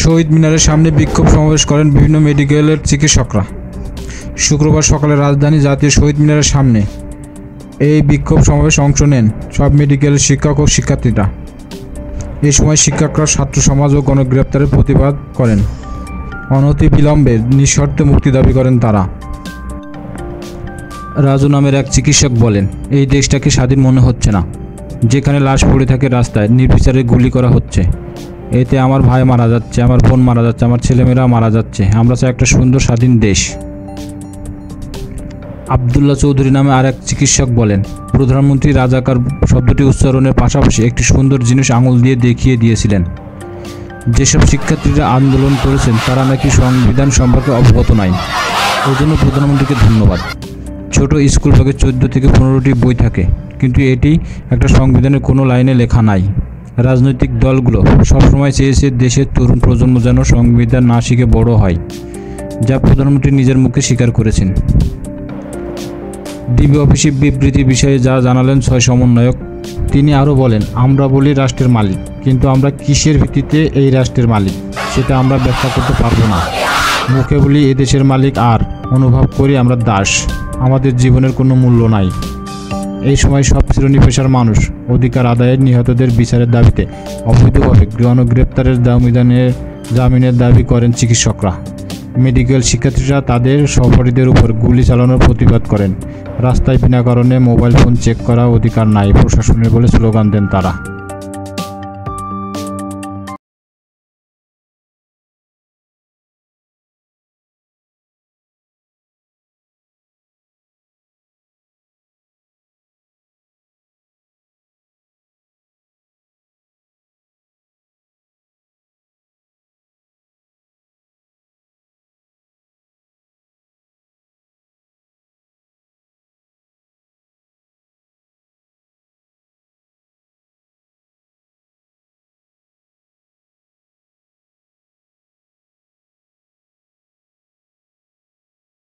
শহীদ মিনারের সামনে বিক্ষোভ সমাবেশ করেন বিভিন্ন মেডিকেলের চিকিৎসকরা। শুক্রবার সকালে রাজধানী জাতীয় শহীদ মিনারের সামনে এই বিক্ষোভ সমাবেশে অংশ নেন সব মেডিকেলের শিক্ষক ও শিক্ষার্থীরা। এই সময় শিক্ষকরা ছাত্র সমাজ ও গণগ্রেপ্তারের প্রতিবাদ করেন। অনতিবিলম্বে নিঃশর্তে মুক্তি দাবি করেন তারা। রাজু নামের এক চিকিৎসক বলেন, এই দেশটাকে স্বাধীন মনে হচ্ছে না, যেখানে লাশ পড়ে থাকে রাস্তায়, নির্বিচারে গুলি করা হচ্ছে। এতে আমার ভাই মারা যাচ্ছে, আমার বোন মারা যাচ্ছে, আমার ছেলেমেয়েরা মারা যাচ্ছে। আমরা চাই একটা সুন্দর স্বাধীন দেশ। আবদুল্লাহ চৌধুরী নামে আর এক চিকিৎসক বলেন, প্রধানমন্ত্রী রাজাকার শব্দটি উচ্চারণের পাশাপাশি একটি সুন্দর জিনিস আঙুল দিয়ে দেখিয়ে দিয়েছিলেন। যেসব শিক্ষার্থীরা আন্দোলন করেছেন তারা নাকি সংবিধান সম্পর্কে অবগত নয়। ওই জন্য প্রধানমন্ত্রীকে ধন্যবাদ। ছোট স্কুল ব্যাগে 14 থেকে 15টি বই থাকে, কিন্তু এটি একটা সংবিধানের কোনো লাইনে লেখা নাই। রাজনৈতিক দলগুলো সবসময় চেয়েছে দেশের তরুণ প্রজন্ম যেন সংবিধান না শিখে বড় হয়, যা প্রধানমন্ত্রী নিজের মুখে স্বীকার করেছেন। ডিবি অফিসে বিবৃতি বিষয়ে যা জানালেন 6 সমন্বয়ক। তিনি আরও বলেন, আমরা বলি রাষ্ট্রের মালিক, কিন্তু আমরা কিসের ভিত্তিতে এই রাষ্ট্রের মালিক সেটা আমরা ব্যাখ্যা করতে পারবো না। মুখে বলি এদেশের মালিক, আর অনুভব করি আমরা দাস, আমাদের জীবনের কোনো মূল্য নাই। এই সময় সব শ্রেণী পেশার মানুষ অধিকার আদায়ের, নিহতদের বিচারের দাবিতে অবৈধভাবে গণগ্রেপ্তারের জামিনের দাবি করেন চিকিৎসকরা। মেডিকেল শিক্ষার্থীরা তাদের সহপাঠীদের উপর গুলি চালানোর প্রতিবাদ করেন। রাস্তায় বিনা কারণে মোবাইল ফোন চেক করা অধিকার নাই প্রশাসনের বলে স্লোগান দেন তারা।